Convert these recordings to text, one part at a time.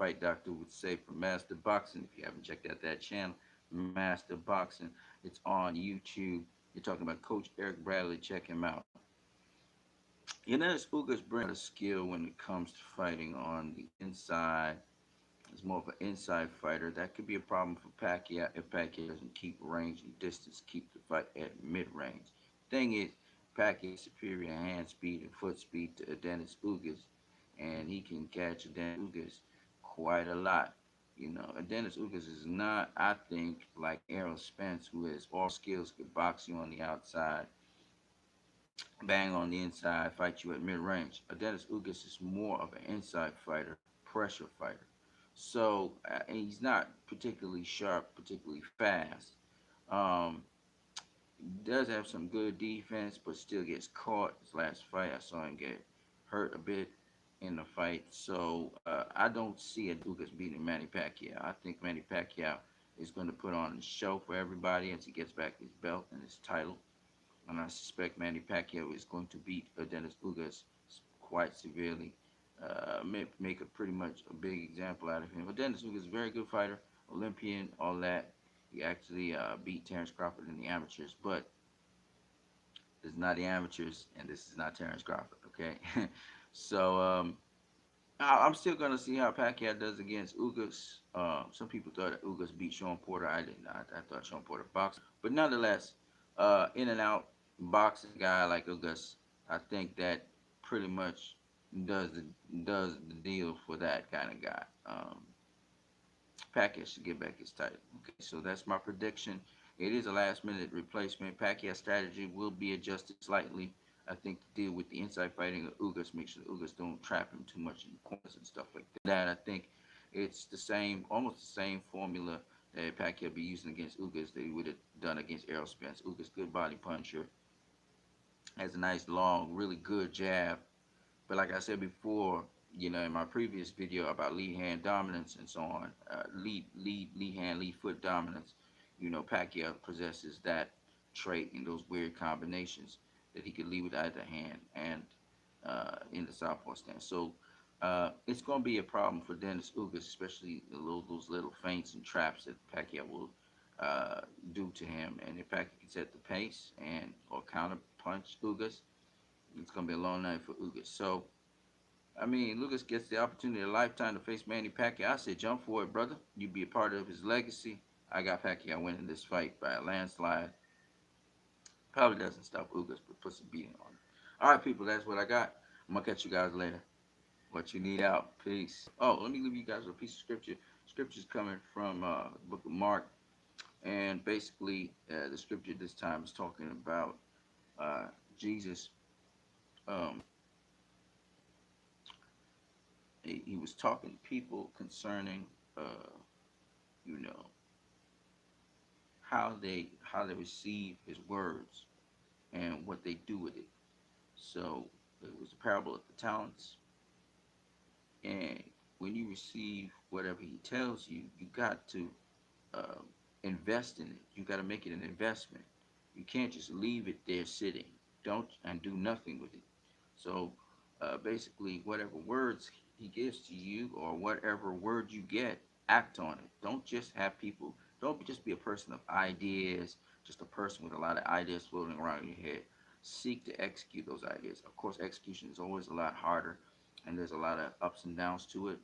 fight doctor would say, for Master Boxing. If you haven't checked out that channel, Master Boxing, it's on YouTube. You're talking about Coach Eric Bradley. Check him out. You know, Ugas brings a skill when it comes to fighting on the inside. He's more of an inside fighter. That could be a problem for Pacquiao if Pacquiao doesn't keep range and distance, keep the fight at mid range. Thing is, Pacquiao's superior hand speed and foot speed to Dennis Ugas, and he can catch Dennis Ugas quite a lot. You know, Dennis Ugas is not, I think, like Errol Spence, who has all skills, could box you on the outside, bang on the inside, fight you at mid range. Dennis Ugas is more of an inside fighter, pressure fighter. So and he's not particularly sharp, particularly fast. Um, does have some good defense, but still gets caught. His last fight, I saw him get hurt a bit in the fight. So I don't see a Ugas beating Manny Pacquiao. I think Manny Pacquiao is going to put on a show for everybody as he gets back his belt and his title, and I suspect Manny Pacquiao is going to beat Dennis Ugas quite severely. Make a pretty much a big example out of him. But Dennis Ugas is a very good fighter, Olympian, all that. He actually beat Terrence Crawford in the amateurs, but this is not the amateurs, and this is not Terrence Crawford. Okay, so I'm still gonna see how Pacquiao does against Ugas. Some people thought that Ugas beat Sean Porter. I did not. I thought Sean Porter boxed, but nonetheless, in and out boxing guy like Ugas, I think that pretty much does the does the deal for that kind of guy. Pacquiao should get back his title. Okay, so that's my prediction. It is a last minute replacement. Pacquiao's strategy will be adjusted slightly. I think to deal with the inside fighting of Ugas, make sure the Ugas don't trap him too much in the corners and stuff like that. I think it's the same, almost the same formula that Pacquiao be using against Ugas that he would have done against Errol Spence. Ugas, good body puncher, has a nice long, really good jab. But like I said before, you know, in my previous video about lead hand dominance and so on, lead hand, lead foot dominance, you know, Pacquiao possesses that trait in those weird combinations that he could lead with either hand and in the southpaw stance. So it's going to be a problem for Dennis Ugas, especially those little feints and traps that Pacquiao will uh, do to him. And if Pacquiao can set the pace and or counter punch Ugas, it's going to be a long night for Ugas. So I mean, Lucas gets the opportunity of a lifetime to face Manny Pacquiao. I said, jump for it, brother. You be a part of his legacy. I got Pacquiao winning this fight by a landslide. Probably doesn't stop Ugas, but puts a beating on him. All right, people, that's what I got. I'm going to catch you guys later. What you need out. Peace. Oh, let me leave you guys with a piece of scripture. Scripture's coming from the book of Mark. And basically, the scripture this time is talking about Jesus. Um, he was talking to people concerning, you know, how they receive his words and what they do with it. So it was a parable of the talents, and when you receive whatever he tells you, you got to uh, invest in it. You got to make it an investment. You can't just leave it there sitting. Don't and do nothing with it. So basically, whatever words he gives to you or whatever word you get, act on it. Don't just have people. Don't just be a person of ideas. Just a person with a lot of ideas floating around in your head. Seek to execute those ideas. Of course, execution is always a lot harder, and there's a lot of ups and downs to it.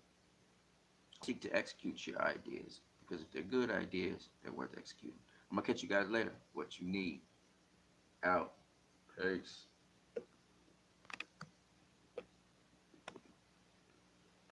Seek to execute your ideas because if they're good ideas, they're worth executing. I'm gonna catch you guys later. What you need out. Peace.